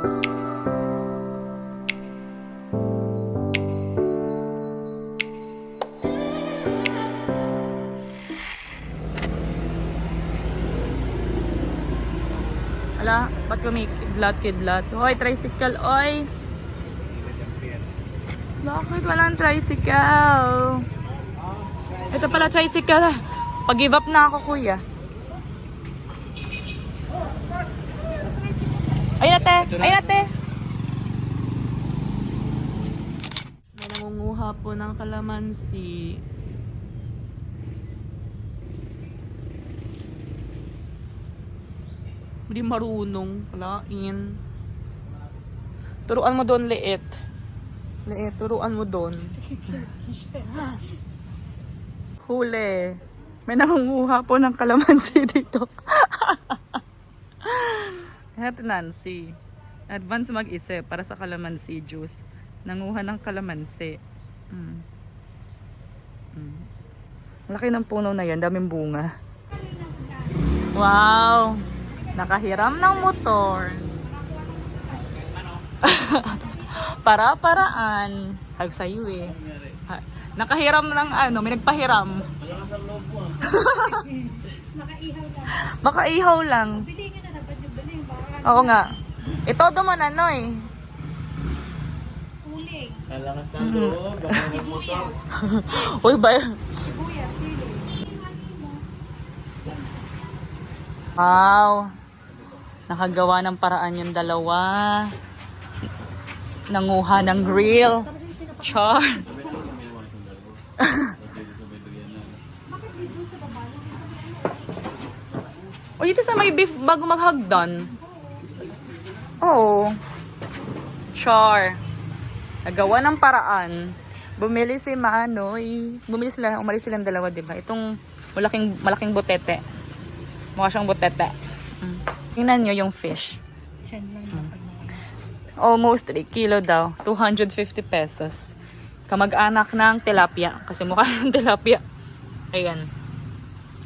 Ala, ba't kidlat? Hoy, tricycle, oy! Bakit walang tricycle? Ito pala tricycle. Pag-give up na ako, kuya. Ay, ate! Ay, ate! May nangunguha po ng kalamansi. Hindi marunong. Kalain. Turuan mo doon, liit. Liit, turuan mo doon. Huli. May nangunguha po ng kalamansi dito. Ate Nancy. Advance mag-isip para sa kalamansi juice. Nanguha ng kalamansi. Laki ng puno na yan. Daming bunga. Wow! Nakahiram ng motor. Para-paraan. Hag sa'yo eh. Nakahiram ng ano, may nagpahiram. Makaihaw lang. Makaihaw lang. Bili nga na dapat yung bili. Oo nga. Ito naman ano eh. Uling. Kalakas ng loob. Sibuyas. Uy ba? Sibuyas. Sili. Wow. Nakagawa ng paraan yung dalawa. Nanguha ng grill. Char. O dito sa may beef bago maghagdan. Oo. Char. Nagawa ng paraan. Bumili si Maanoy. Umalis silang dalawa, diba? Itong malaking butete. Mukha siyang butete. Tingnan nyo yung fish. Almost 3 kilo daw. 250 pesos. Kamag-anak ng tilapia. Kasi mukha ng tilapia. Ayan.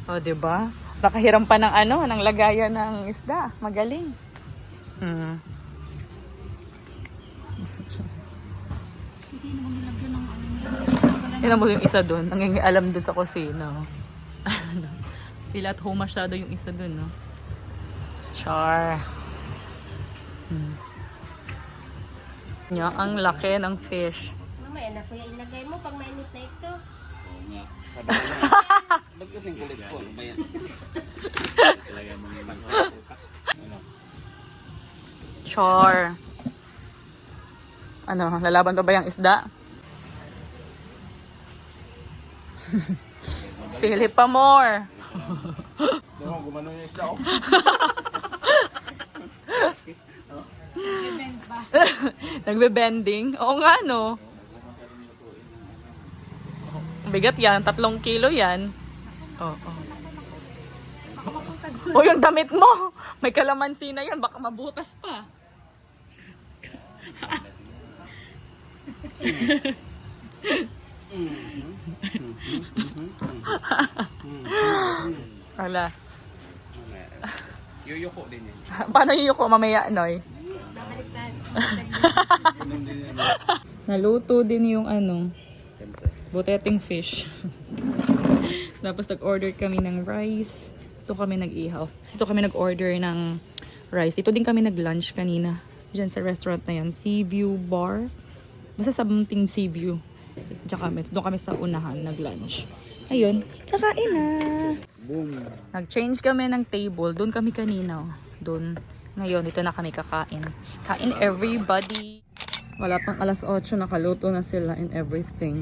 O, diba? Nakahiram pa ng ano, ng lagayan ng isda. Magaling. Tingnan mo yung isa dun. Nangingialam dun sa kusina. Pila at home masyado yung isa dun, no? Char. Nya, ang laki ng fish. Mamaya na kuya ilagay mo pag mainit na ito. Oo nga. Ba't kasing kulit po? Ano ba yan? Ilagay mo naman. Char. Ano, lalaban pa ba yung isda? Sili pa more. Diba, gumano yung isla ko. Nagbe-bending? Oo nga, no? Bigat yan. 3 kilo yan. Oo. O, yung damit mo. May kalamansi na yan. Baka mabutas pa. Ala. Yuyuko din yan. Paano yuyuko mamaya, Noy? Naluto din yung ano, buteteng fish. Tapos nag-order kami ng rice. Ito kami nag-ihaw. Ito kami nag-order ng rice. Ito din kami nag-lunch kanina. Diyan sa restaurant na yan. Seaview Bar. Basta something Seaview. Doon kami sa unahan nag-lunch. Ayun, kakain na. Boom. Nag-change kami ng table. Doon kami kanina. Doon. Ngayon, dito na kami kakain. Kain everybody. Wala pang alas 8, nakaluto na sila and everything.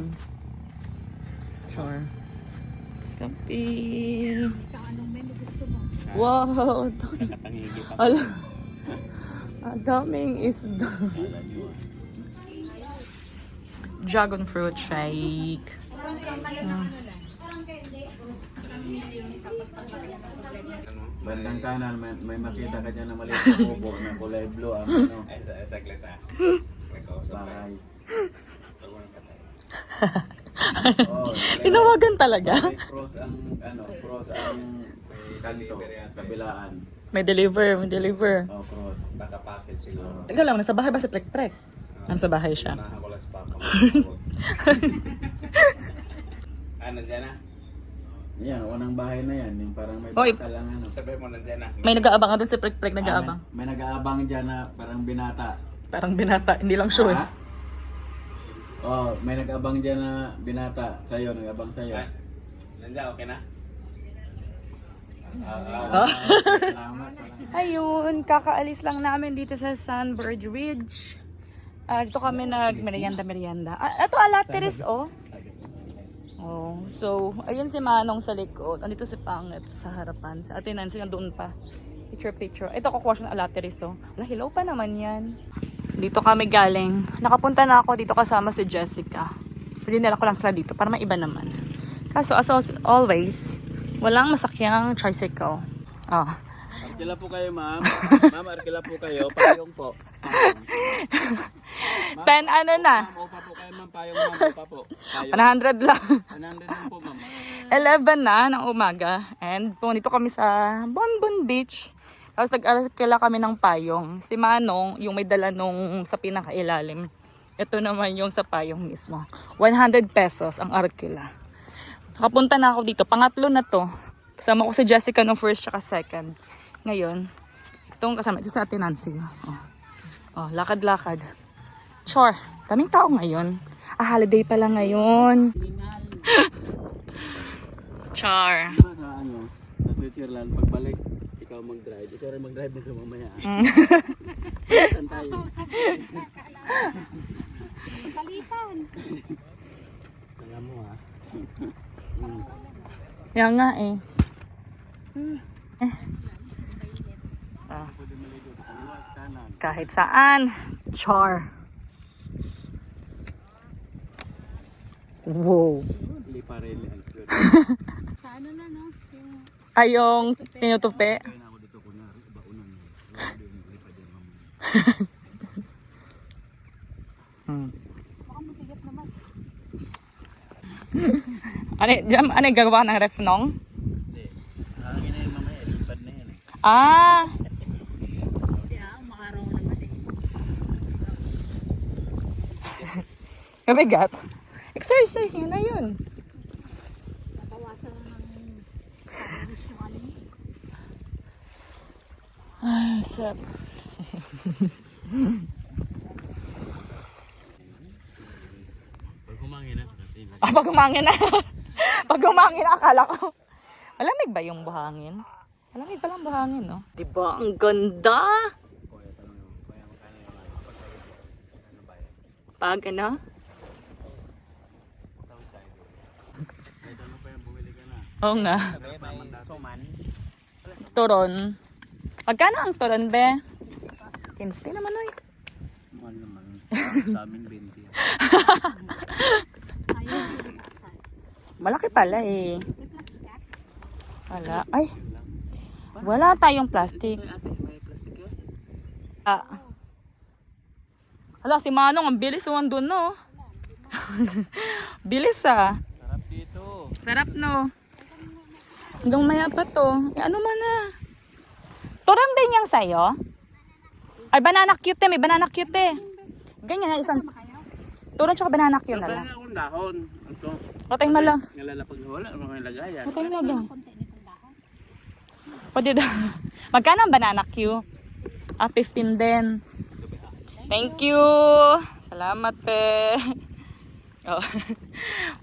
Sure. Kapi. Anong menu gusto mo? Wow. Nakatangigi pa. Ala. Ang daming isda. Dragon fruit shake. Bandang kanan, may makita ka dyan na maliit na kubo na kulay blue ang ano. Saglit ah. Bahay. Tinawagan talaga. Cross ang ano, cross ang kanto, kabilaan. May deliver. Oh, cross. Naka-package siguro. Teka lang, nasa bahay ba si Prek Prek? Nasa bahay siya. Nakakulas pa ako. Nandyan na? Yan, unang bahay na yan. Yung parang may Hoy. bata lang ano. Sabi mo nandyan na. May nag-aabang doon si Prek Prek, nag-aabang. May nag-aabang dyan na parang binata. Parang binata, hindi lang sure. Ha? Oh, may nag-abang dyan na binata. Sa'yo, nag-abang sa'yo. Nandyan, okay na? Salamat. Ayun, kakaalis lang namin dito sa Sunbird Ridge. Dito kami nag-merienda. Ito alateris, oh. Oh, so, ayun si Manong sa likod. Andito si Pangit sa harapan. Sa atin, nansi doon pa. Picture. Ito, kukuha siya ng alateris, oh. Wala, hilaw pa naman yan. Dito kami galing. Nakapunta na ako dito kasama si Jessica. Dinala ko lang sila dito para maiba naman. Kaso, as always, walang masakyang tricycle. Oh. Arkila po kayo, ma'am. Ma'am, arkila po kayo. Payong po. 10 ano na? Ma'am, upa po kayo, ma'am. Payong, ma'am. Upa po. Payong. 100 lang. 100 lang po, ma'am. 11 na ng umaga. And pumunito kami sa Bonbon Beach. Tapos nag-arkila kami ng payong. Si Manong, yung may dala nung sa pinakailalim. Ito naman yung sa payong mismo. 100 pesos ang arkila. Nakapunta na ako dito. Pangatlo na to. Kasama ko si Jessica nung first tsaka second. Ngayon, itong kasama ito sa Ate Nancy. Oh, lakad-lakad. Sure, daming tao ngayon. Holiday pala ngayon. Char. Diba sa ano, sa Switzerland, pagbalik, ikaw mag-drive. Ikaw rin mag-drive na sa mamaya. Saan tayo? Palitan. Alam mo ha. Yan nga eh. Pwede maligo sa kaliwa, sa kanan. Kahit saan. Char. Wow. Liparelli ang cute. Sa ano na, no? Yung Ay, yung tinutupi. Kaya na ako dito kunwari, baunan mo. Lipad yung mamaya. baka mabigat naman. Ano yung gagawa ng ref nong? Hindi. Hangin na yung mamaya, lipad na yan eh. Ah! Hindi makaraw naman eh. Mabigat. Exercise yun na yun. Nabawasan na ng calories yung ano. Ay, sap. Pag humangin na, kasi Pag humangin na. Pag humangin, akala ko. Malamig ba yung buhangin? Malamig palang buhangin, no? Diba? Ang ganda! Pag ano? kahit ano pa yung bumili ka na. Oo nga. Suman. Turon. Magkano ang turon, be? 15 naman, oy. Mahal naman. Sa amin 20. Ayaw yung buksan. Malaki pala eh. May plastic ka? Wala. Ay. Wala tayong plastic. May plastic yun? Hala, si Manong, ang bilis naman dun, no? Bilis, ah. Sarap dito. Sarap, no? Hanggang maya pa to. Ano man na? Turon din yung sayo? Ay, banana cute eh. May banana cute eh. Ganyan na isang... Turon tsaka banana cute na lang. Wala akong dahon. Ito. Patay mo lang. Nalalapag na wala. Ano kang lagayan? Patay mo lang. Konti nitong dahon. Pwede daw. Magkano ang banana cute? 15 din. Thank you. Salamat, pe. Oh.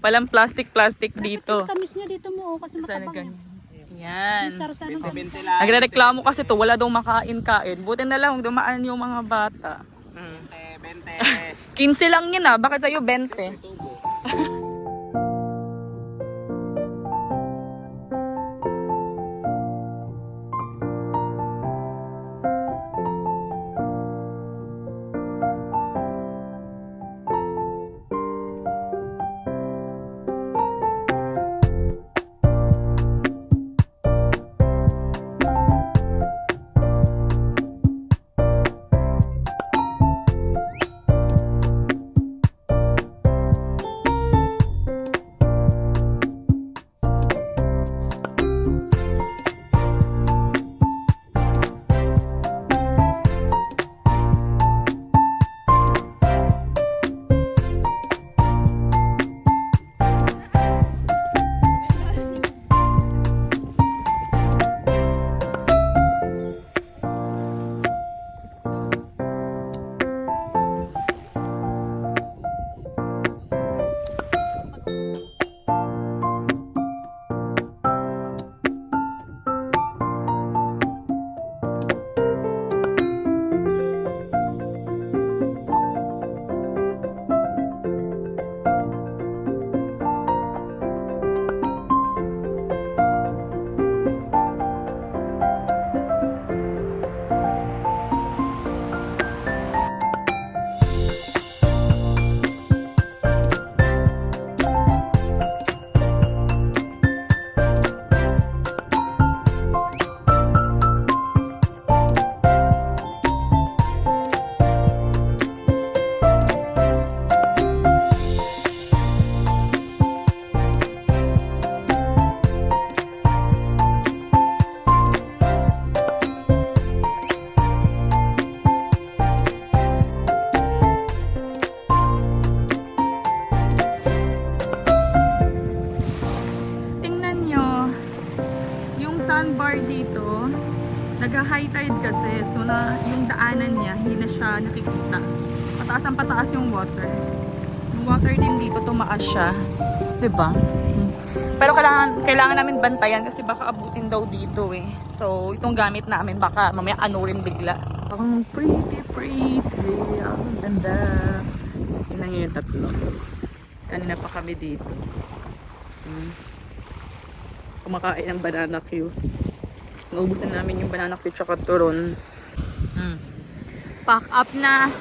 Walang plastic dito. Tamis niya dito mo, kasi Sana matabang ganyan. yan. Yan. Sarsa ng 20 lang. Nagre-reklamo kasi to, wala daw makain-kain. Buti na lang dumaan yung mga bata. 20. 15 lang yun ah, bakit sa'yo 20? Nag-high tide kasi. So, yung daanan niya, hindi na siya nakikita. Pataas ang pataas yung water. Yung water din dito, tumaas siya. Diba? Pero kailangan namin bantayan kasi baka abutin daw dito eh. So, itong gamit namin, baka mamaya ano rin bigla. Ang pretty. Ang ganda. Tingnan nyo yung tatlo. Kanina pa kami dito. Kumakain ng banana Q. Naubusan namin yung banana Q tsaka turon. Pack up na.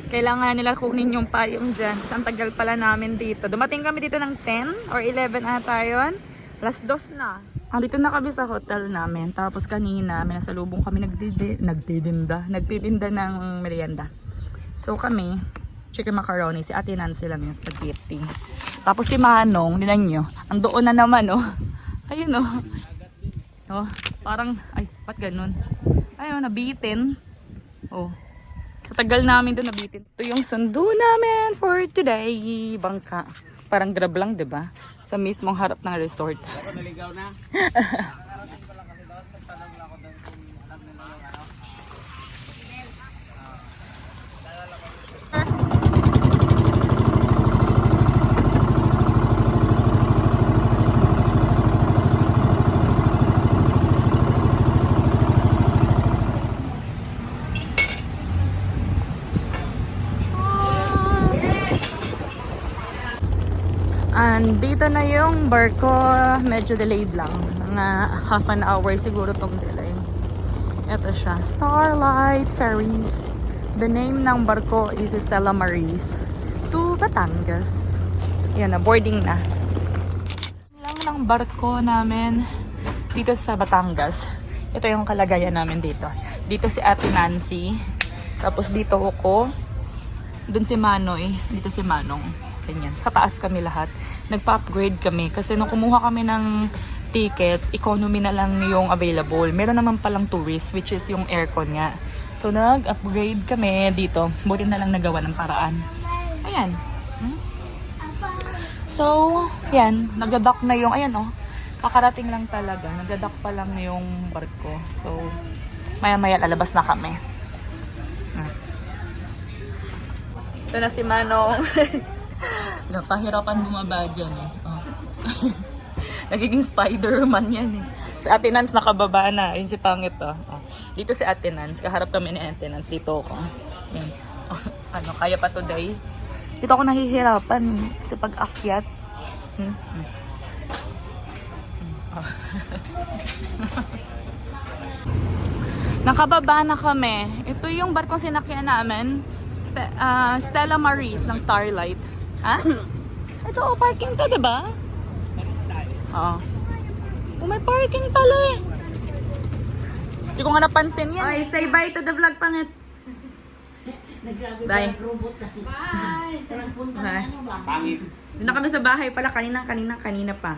Kailangan nila kunin yung payong dyan. Ang tagal pala namin dito. Dumating kami dito ng 10 or 11 ata yun. Alas 2 na. Dito na kami sa hotel namin. Tapos kanina, may nasalubong kami nagtitinda ng merienda. So kami, chicken macaroni. Si Ate Nancy lang yung spaghetti. Tapos si Manong, nilan nyo. Ang doon na naman, oh. Ayun, oh. Oh, parang, ay, ba't ganun? Ayun, nabitin. Oh. Sa tagal namin doon nabitin. Ito yung sundo namin for today. Bangka. Parang grab lang, diba? Sa mismong harap ng resort. Ako naligaw na. And dito na yung barko, medyo delayed lang. Mga half an hour siguro tong delay. Ito siya, Starlight Ferries. The name ng barko is Stella Maris to Batangas. Yan na, boarding na. Lang ng barko namin dito sa Batangas. Ito yung kalagayan namin dito. Dito si Ate Nancy. Tapos dito ako. Doon si Manoy. Dito si Manong. Ganyan. Sa taas kami lahat. Nagpa-upgrade kami kasi nung kumuha kami ng ticket, economy na lang yung available. Meron naman palang tourist, which is yung aircon nga. So nag-upgrade kami dito. Buti na lang nagawa ng paraan. Ayan. So, yan. Nagadock na yung, ayan oh. Kakarating lang talaga. Nagadock pa lang yung barko. So, maya-maya lalabas na kami. Ito na si Manong. Napahirapan bumaba dyan eh. Oh. Nagiging Spider-Man yan eh. Si Ate Nance nakababa na. Yun si Pangit oh. Oh. Dito si Ate Nance. Kaharap kami ni Ate Nance. Dito ako. Yan. Oh. Ano, kaya pa today? Dito ako nahihirapan sa pag-akyat. Oh. Nakababa na kami. Ito yung barkong sinakyan namin. Stella Maris ng Starlight. Ha? Ito, oh, parking to, diba? Oo. Oh, may parking pala eh. Hindi ko nga napansin yan. Ay, say bye to the vlog, Pangit. Bye. Bye. Pangit. Doon na kami sa bahay pala. Kanina pa.